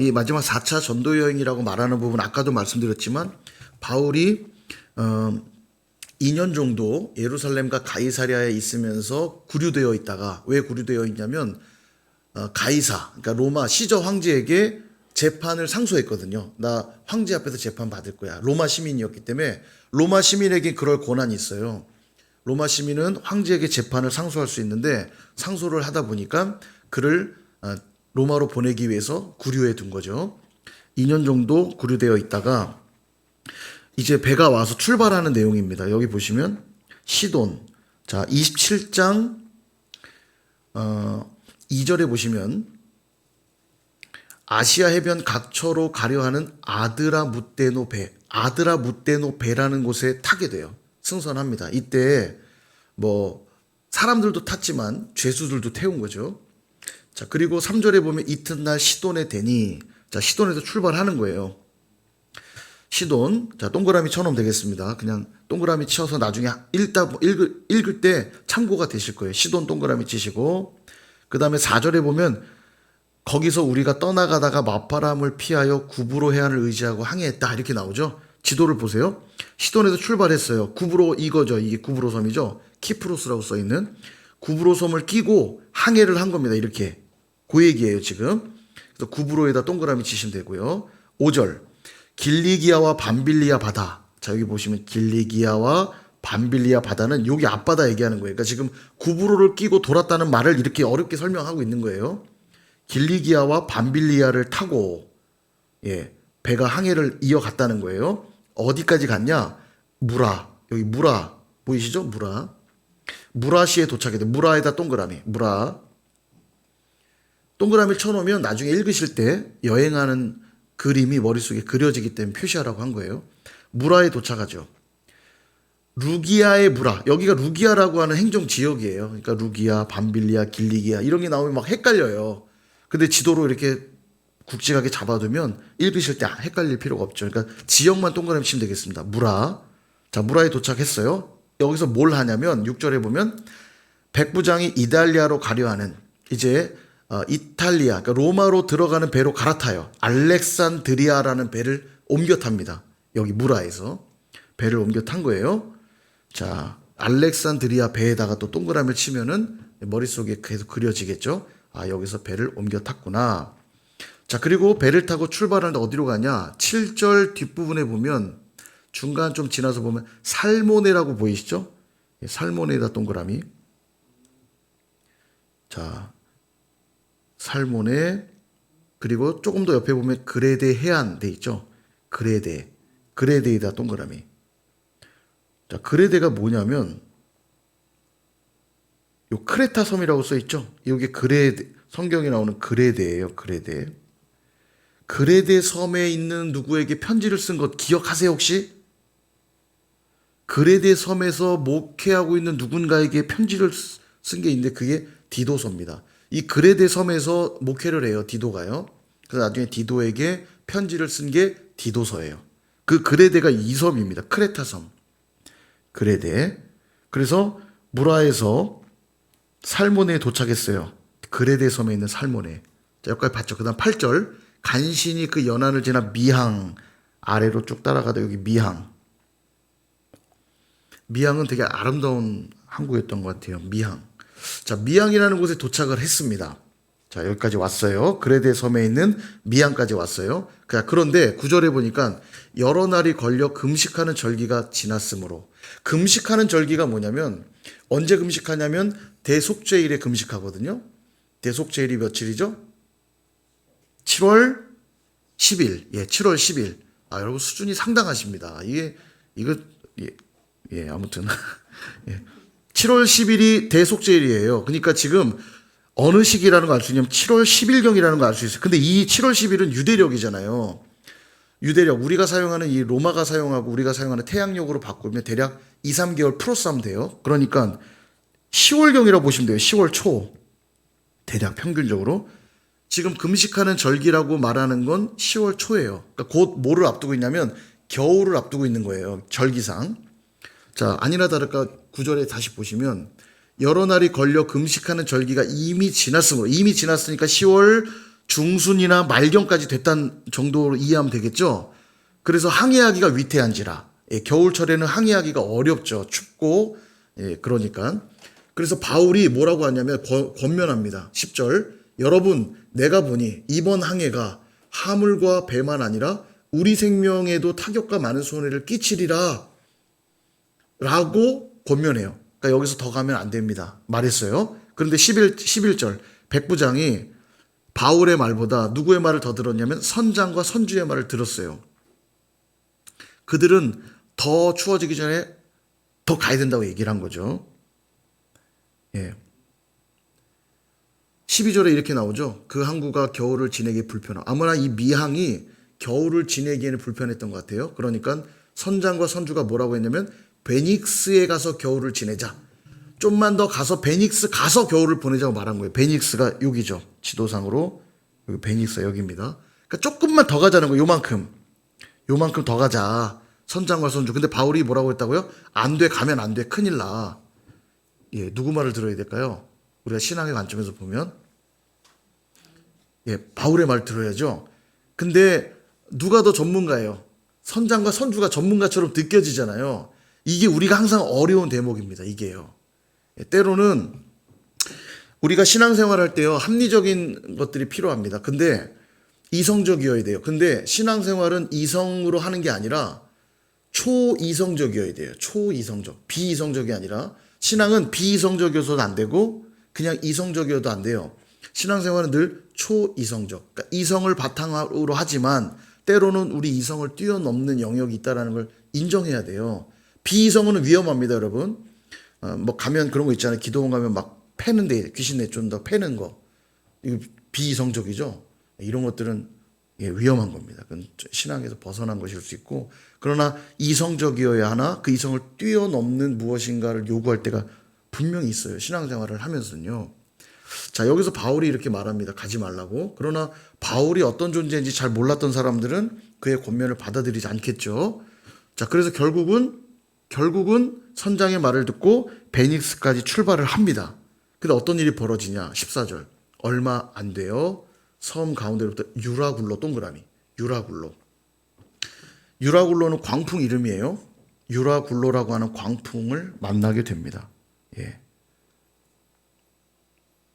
이 마지막 4차 전도 여행이라고 말하는 부분 아까도 말씀드렸지만 바울이 2년 정도 예루살렘과 가이사랴에 있으면서 구류되어 있다가 왜 구류되어 있냐면 가이사 그러니까 로마 시저 황제에게 재판을 상소했거든요. 나 황제 앞에서 재판 받을 거야. 로마 시민이었기 때문에 로마 시민에게 그럴 권한이 있어요. 로마 시민은 황제에게 재판을 상소할 수 있는데 상소를 하다 보니까 그를 로마로 보내기 위해서 구류해 둔 거죠. 2년 정도 구류되어 있다가 이제 배가 와서 출발하는 내용입니다. 여기 보시면 시돈. 자, 27장 2절에 보시면 아시아 해변 각처로 가려 하는 아드라무떼노 배. 아드라무떼노 배라는 곳에 타게 돼요. 승선합니다. 이때 뭐 사람들도 탔지만 죄수들도 태운 거죠. 자, 그리고 3절에 보면 이튿날 시돈에 되니 자, 시돈에서 출발하는 거예요. 시돈. 자, 동그라미 쳐놓으면 되겠습니다. 그냥 동그라미 쳐서 나중에 읽을 때 참고가 되실 거예요. 시돈 동그라미 치시고 그 다음에 4절에 보면 거기서 우리가 떠나가다가 맞바람을 피하여 구브로 해안을 의지하고 항해했다 이렇게 나오죠. 지도를 보세요. 시돈에서 출발했어요. 구브로 이거죠. 이게 구브로 섬이죠. 키프로스라고 써있는 구브로 섬을 끼고 항해를 한 겁니다. 이렇게 그 얘기예요 지금. 그래서 구브로에다 동그라미 치시면 되고요. 5절 길리기아와 밤빌리아 바다. 자, 여기 보시면 길리기아와 밤빌리아 바다는 여기 앞바다 얘기하는 거예요. 그러니까 지금 구브로를 끼고 돌았다는 말을 이렇게 어렵게 설명하고 있는 거예요. 길리기아와 밤빌리아를 타고 배가 항해를 이어갔다는 거예요. 어디까지 갔냐? 무라. 여기 무라 보이시죠? 무라. 무라시에 도착했대. 무라에다 동그라미. 무라. 동그라미를 쳐놓으면 나중에 읽으실 때 여행하는 그림이 머릿속에 그려지기 때문에 표시하라고 한 거예요. 무라에 도착하죠. 루기아의 무라. 여기가 루기아라고 하는 행정지역이에요. 그러니까 루기아, 밤빌리아, 길리기아 이런 게 나오면 막 헷갈려요. 근데 지도로 이렇게 굵직하게 잡아두면 읽으실 때 헷갈릴 필요가 없죠. 그러니까 지역만 동그라미 치면 되겠습니다. 무라. 자, 무라에 도착했어요. 여기서 뭘 하냐면 6절에 보면 백부장이 이탈리아로 가려 하는 이제 이탈리아, 그러니까 로마로 들어가는 배로 갈아타요. 알렉산드리아라는 배를 옮겨 탑니다. 여기 무라에서 배를 옮겨 탄 거예요. 자, 알렉산드리아 배에다가 또 동그라미를 치면은 머릿속에 계속 그려지겠죠. 아, 여기서 배를 옮겨 탔구나. 자, 그리고 배를 타고 출발하는데 어디로 가냐? 7절 뒷부분에 보면 중간 좀 지나서 보면 살모네라고 보이시죠? 살모네에다 동그라미. 자, 살모네. 그리고 조금 더 옆에 보면 그레데 해안 돼 있죠? 그레데. 그레데에다 동그라미. 자, 그레데가 뭐냐면 요 크레타 섬이라고 써 있죠? 이게 그레데, 성경에 나오는 그레데예요. 그레데. 그레데 섬에 있는 누구에게 편지를 쓴 것 기억하세요, 혹시? 그레데 섬에서 목회하고 있는 누군가에게 편지를 쓴 게 있는데 그게 디도서입니다. 이 그레데 섬에서 목회를 해요, 디도가요. 그래서 나중에 디도에게 편지를 쓴 게 디도서예요. 그 그레데가 이 섬입니다. 크레타 섬. 그레데. 그래서 무라에서 살모네에 도착했어요. 그레데 섬에 있는 살모네. 자, 여기까지 봤죠. 그 다음 8절. 간신히 그 연안을 지나 미항. 아래로 쭉 따라가다 여기 미항. 미항은 되게 아름다운 항구였던 것 같아요. 미항. 자, 미항이라는 곳에 도착을 했습니다. 자, 여기까지 왔어요. 그레데 섬에 있는 미항까지 왔어요. 그런데 9절에 보니까 여러 날이 걸려 금식하는 절기가 지났으므로. 금식하는 절기가 뭐냐면 언제 금식하냐면 대속죄일에 금식하거든요. 대속죄일이 며칠이죠? 7월 10일. 예, 7월 10일. 아, 여러분 수준이 상당하십니다. 아무튼. 예. 7월 10일이 대속죄일이에요. 그러니까 지금 어느 시기라는 걸 알 수 있냐면 7월 10일경이라는 걸 알 수 있어요. 근데 이 7월 10일은 유대력이잖아요. 유대력. 우리가 사용하는 이 로마가 사용하고 우리가 사용하는 태양력으로 바꾸면 대략 2, 3개월 플러스 하면 돼요. 그러니까 10월경이라고 보시면 돼요. 10월 초. 대략 평균적으로. 지금 금식하는 절기라고 말하는 건 10월 초예요. 그러니까 곧 뭐를 앞두고 있냐면 겨울을 앞두고 있는 거예요. 절기상. 자, 아니나 다를까 9절에 다시 보시면 여러 날이 걸려 금식하는 절기가 이미 지났으므로 이미 지났으니까 10월 중순이나 말경까지 됐다는 정도로 이해하면 되겠죠. 그래서 항해하기가 위태한지라. 예, 겨울철에는 항해하기가 어렵죠. 춥고. 예, 그러니까. 그래서 바울이 뭐라고 하냐면 권면합니다. 10절. 여러분, 내가 보니 이번 항해가 하물과 배만 아니라 우리 생명에도 타격과 많은 손해를 끼치리라 라고 권면해요. 그러니까 여기서 더 가면 안 됩니다. 말했어요. 그런데 11절 백부장이 바울의 말보다 누구의 말을 더 들었냐면 선장과 선주의 말을 들었어요. 그들은 더 추워지기 전에 더 가야 된다고 얘기를 한 거죠. 예. 12절에 이렇게 나오죠. 그 항구가 겨울을 지내기 불편함. 아무나 이 미항이 겨울을 지내기에는 불편했던 것 같아요. 그러니까 선장과 선주가 뭐라고 했냐면 베닉스에 가서 겨울을 지내자. 좀만 더 가서 베닉스 가서 겨울을 보내자고 말한 거예요. 베닉스가 여기죠. 지도상으로. 여기 베닉스가 여기입니다. 그러니까 조금만 더 가자는 거예요. 요만큼 더 가자. 선장과 선주. 근데 바울이 뭐라고 했다고요? 안 돼. 가면 안 돼. 큰일 나. 예, 누구 말을 들어야 될까요? 우리가 신앙의 관점에서 보면 예, 바울의 말 들어야죠. 근데 누가 더 전문가예요? 선장과 선주가 전문가처럼 느껴지잖아요. 이게 우리가 항상 어려운 대목입니다. 이게요. 예, 때로는 우리가 신앙생활할 때요, 합리적인 것들이 필요합니다. 근데 이성적이어야 돼요. 근데 신앙생활은 이성으로 하는 게 아니라 초이성적이어야 돼요. 초이성적. 비이성적이 아니라 신앙은 비이성적이어서도 안 되고 그냥 이성적이어도 안 돼요. 신앙생활은 늘 초이성적. 그러니까 이성을 바탕으로 하지만 때로는 우리 이성을 뛰어넘는 영역이 있다는 걸 인정해야 돼요. 비이성은 위험합니다, 여러분. 뭐 가면 그런 거 있잖아요. 기도원 가면 막 패는데 귀신 내쫓는다 패는 거. 이거 비이성적이죠. 이런 것들은 예, 위험한 겁니다. 그건 신앙에서 벗어난 것일 수 있고 그러나 이성적이어야 하나 그 이성을 뛰어넘는 무엇인가를 요구할 때가 분명히 있어요. 신앙생활을 하면서는요. 자, 여기서 바울이 이렇게 말합니다. 가지 말라고. 그러나 바울이 어떤 존재인지 잘 몰랐던 사람들은 그의 권면을 받아들이지 않겠죠. 자, 그래서 결국은 선장의 말을 듣고 베닉스까지 출발을 합니다. 근데 어떤 일이 벌어지냐? 14절. 얼마 안 돼요. 섬 가운데로부터 유라굴로 동그라미. 유라굴로는 광풍 이름이에요. 유라굴로라고 하는 광풍을 만나게 됩니다. 예.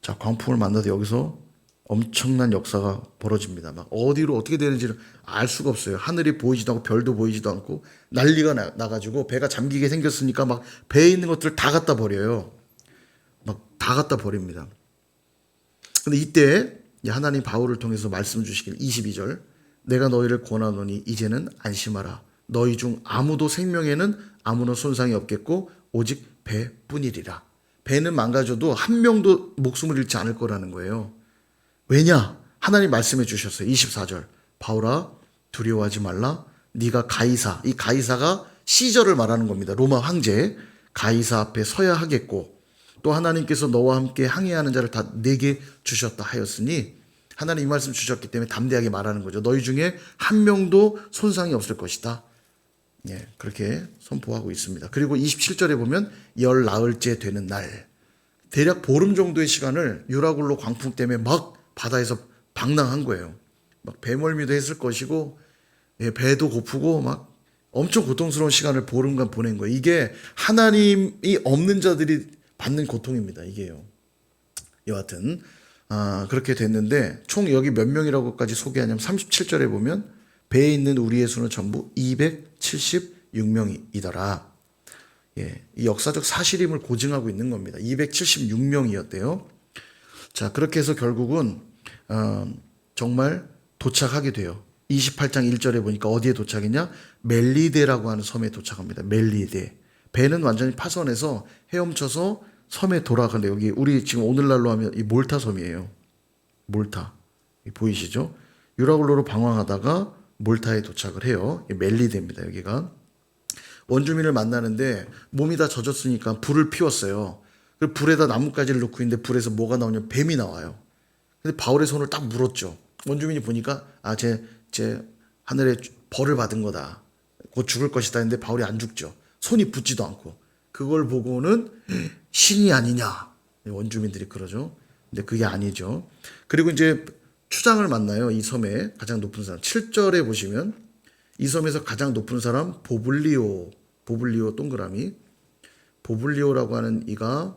자, 광풍을 만나서 여기서 엄청난 역사가 벌어집니다. 막 어디로 어떻게 되는지를 알 수가 없어요. 하늘이 보이지도 않고 별도 보이지도 않고 난리가 나가지고 배가 잠기게 생겼으니까 막 배에 있는 것들을 다 갖다 버려요. 막 다 갖다 버립니다. 근데 이때 하나님 바울을 통해서 말씀 주시길 22절 내가 너희를 권하노니 이제는 안심하라. 너희 중 아무도 생명에는 아무런 손상이 없겠고 오직 배뿐이리라. 배는 망가져도 한 명도 목숨을 잃지 않을 거라는 거예요. 왜냐? 하나님 말씀해 주셨어요. 24절 바울아 두려워하지 말라. 네가 가이사, 이 가이사가 시저를 말하는 겁니다. 로마 황제 가이사 앞에 서야 하겠고 또 하나님께서 너와 함께 항해하는 자를 다 내게 주셨다 하였으니 하나님 이 말씀 주셨기 때문에 담대하게 말하는 거죠. 너희 중에 한 명도 손상이 없을 것이다. 예, 그렇게 선포하고 있습니다. 그리고 27절에 보면 열 나흘째 되는 날 대략 보름 정도의 시간을 유라굴로 광풍 때문에 막 바다에서 방랑한 거예요. 막 배멀미도 했을 것이고 예, 배도 고프고 막 엄청 고통스러운 시간을 보름간 보낸 거예요. 이게 하나님이 없는 자들이 받는 고통입니다. 이게요. 여하튼 그렇게 됐는데 총 여기 몇 명이라고까지 소개하냐면 37절에 보면 배에 있는 우리의 수는 전부 276명이더라. 예, 이 역사적 사실임을 고증하고 있는 겁니다. 276명이었대요. 자, 그렇게 해서 결국은 정말 도착하게 돼요. 28장 1절에 보니까 어디에 도착했냐? 멜리데라고 하는 섬에 도착합니다. 멜리데. 배는 완전히 파손해서 헤엄쳐서 섬에 돌아가는데 여기 우리 지금 오늘날로 하면 이 몰타 섬이에요. 몰타. 보이시죠? 유라굴로로 방황하다가 몰타에 도착을 해요. 멜리데입니다. 여기가. 원주민을 만나는데 몸이 다 젖었으니까 불을 피웠어요. 그 불에다 나뭇가지를 넣고 있는데 불에서 뭐가 나오냐면 뱀이 나와요. 근데 바울의 손을 딱 물었죠. 원주민이 보니까 제 하늘에 벌을 받은 거다. 곧 죽을 것이다 했는데 바울이 안 죽죠. 손이 붙지도 않고. 그걸 보고는 신이 아니냐. 원주민들이 그러죠. 근데 그게 아니죠. 그리고 이제 추장을 만나요. 이 섬에 가장 높은 사람. 7절에 보시면 이 섬에서 가장 높은 사람 보블리오 동그라미. 보블리오라고 하는 이가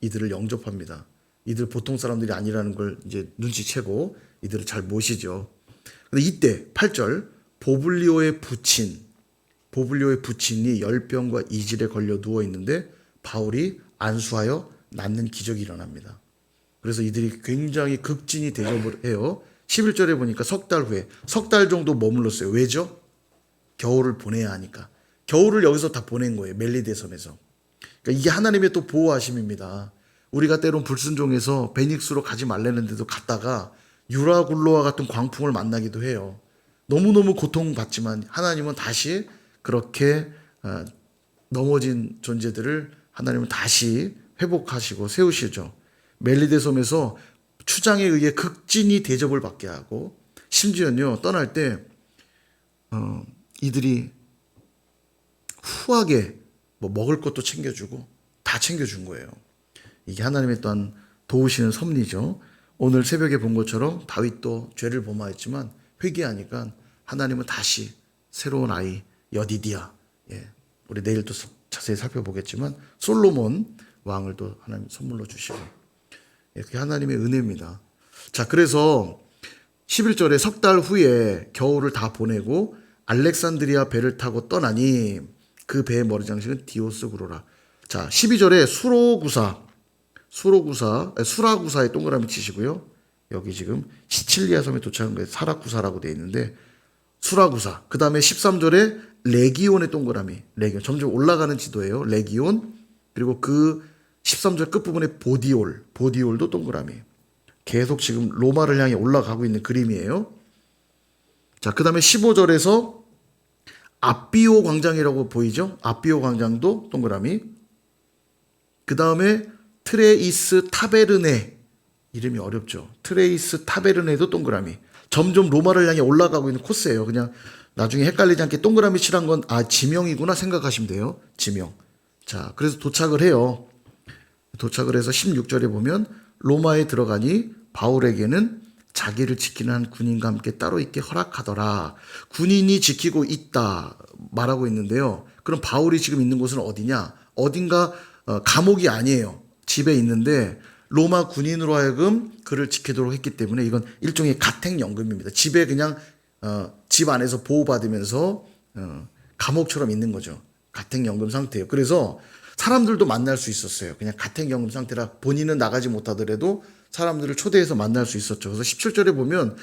이들을 영접합니다. 이들 보통 사람들이 아니라는 걸 이제 눈치채고 이들을 잘 모시죠. 근데 이때 8절 보블리오의 부친이 열병과 이질에 걸려 누워 있는데 바울이 안수하여 낫는 기적이 일어납니다. 그래서 이들이 굉장히 극진히 대접을 해요. 11절에 보니까 석 달 정도 머물렀어요. 왜죠? 겨울을 보내야 하니까. 겨울을 여기서 다 보낸 거예요. 멜리데 섬에서. 그러니까 이게 하나님의 또 보호하심입니다. 우리가 때론 불순종해서 베닉스로 가지 말라는데도 갔다가 유라굴로와 같은 광풍을 만나기도 해요. 너무너무 고통받지만 하나님은 다시 그렇게 넘어진 존재들을 하나님은 다시 회복하시고 세우시죠. 멜리데 섬에서 추장에 의해 극진히 대접을 받게 하고 심지어는요 떠날 때 이들이 후하게 뭐 먹을 것도 챙겨주고 다 챙겨준 거예요. 이게 하나님의 또한 도우시는 섭리죠. 오늘 새벽에 본 것처럼 다윗도 죄를 범하였지만 회개하니까 하나님은 다시 새로운 아이 여디디아, 우리 내일 또 자세히 살펴보겠지만 솔로몬 왕을 또 하나님 선물로 주시고, 그게 하나님의 은혜입니다. 자, 그래서 11절에 석 달 후에 겨울을 다 보내고 알렉산드리아 배를 타고 떠나니 그 배의 머리 장식은 디오스구로라. 자, 12절에 수라구사에 동그라미 치시고요. 여기 지금 시칠리아 섬에 도착한 거예요. 사라쿠사라고 되어 있는데 수라구사. 그 다음에 13절에 레기온의 동그라미. 레기온. 점점 올라가는 지도예요. 레기온. 그리고 그 13절 끝부분에 보디올도 동그라미. 계속 지금 로마를 향해 올라가고 있는 그림이에요. 자, 그 다음에 15절에서 아비오 광장이라고 보이죠? 아비오 광장도 동그라미. 그 다음에 트레이스 타베르네. 이름이 어렵죠. 트레이스 타베르네도 동그라미. 점점 로마를 향해 올라가고 있는 코스예요. 그냥 나중에 헷갈리지 않게 동그라미 칠한 건 지명이구나 생각하시면 돼요. 지명. 자, 그래서 도착을 해요. 도착을 해서 16절에 보면 로마에 들어가니 바울에게는 자기를 지키는 한 군인과 함께 따로 있게 허락하더라. 군인이 지키고 있다 말하고 있는데요. 그럼 바울이 지금 있는 곳은 어디냐? 어딘가 감옥이 아니에요. 집에 있는데 로마 군인으로 하여금 그를 지키도록 했기 때문에 이건 일종의 가택연금입니다. 집에 그냥 집 안에서 보호받으면서 감옥처럼 있는 거죠. 가택연금 상태예요. 그래서 사람들도 만날 수 있었어요. 그냥 가택연금 상태라 본인은 나가지 못하더라도 사람들을 초대해서 만날 수 있었죠. 그래서 17절에 보면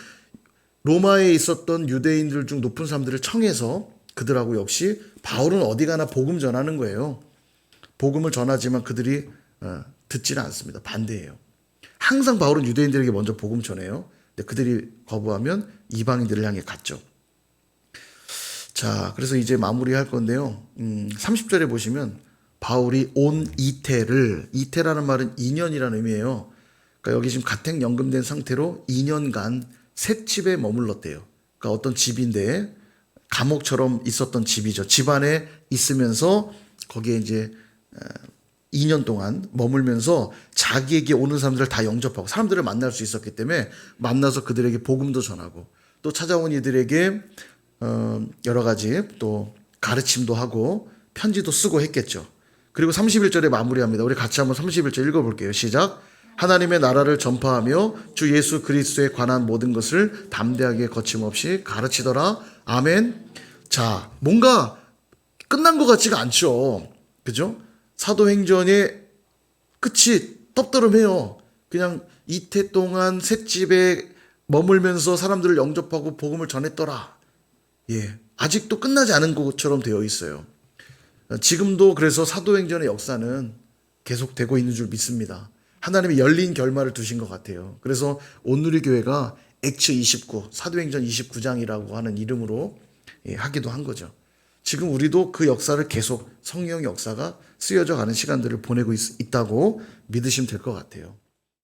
로마에 있었던 유대인들 중 높은 사람들을 청해서 그들하고 역시 바울은 어디 가나 복음 전하는 거예요. 복음을 전하지만 그들이 듣지는 않습니다. 반대예요. 항상 바울은 유대인들에게 먼저 복음 전해요. 근데 그들이 거부하면 이방인들을 향해 갔죠. 자, 그래서 이제 마무리할 건데요. 30절에 보시면 바울이 온 이태라는 말은 2년이라는 의미예요. 그러니까 여기 지금 가택연금된 상태로 2년간 새 집에 머물렀대요. 그러니까 어떤 집인데 감옥처럼 있었던 집이죠. 집 안에 있으면서 거기에 이제 2년 동안 머물면서 자기에게 오는 사람들을 다 영접하고 사람들을 만날 수 있었기 때문에 만나서 그들에게 복음도 전하고 또 찾아온 이들에게 여러 가지 또 가르침도 하고 편지도 쓰고 했겠죠. 그리고 31절에 마무리합니다. 우리 같이 한번 31절 읽어볼게요. 시작. 하나님의 나라를 전파하며 주 예수 그리스도에 관한 모든 것을 담대하게 거침없이 가르치더라. 아멘. 자, 뭔가 끝난 것 같지가 않죠. 그죠? 사도행전의 끝이 떡더름해요. 그냥 이태 동안 셋집에 머물면서 사람들을 영접하고 복음을 전했더라. 아직도 끝나지 않은 것처럼 되어 있어요. 지금도 그래서 사도행전의 역사는 계속되고 있는 줄 믿습니다. 하나님이 열린 결말을 두신 것 같아요. 그래서 온누리교회가 액츠 29, 사도행전 29장이라고 하는 이름으로 하기도 한 거죠. 지금 우리도 그 역사를 계속 성령의 역사가 쓰여져 가는 시간들을 보내고 있다고 믿으시면 될 것 같아요.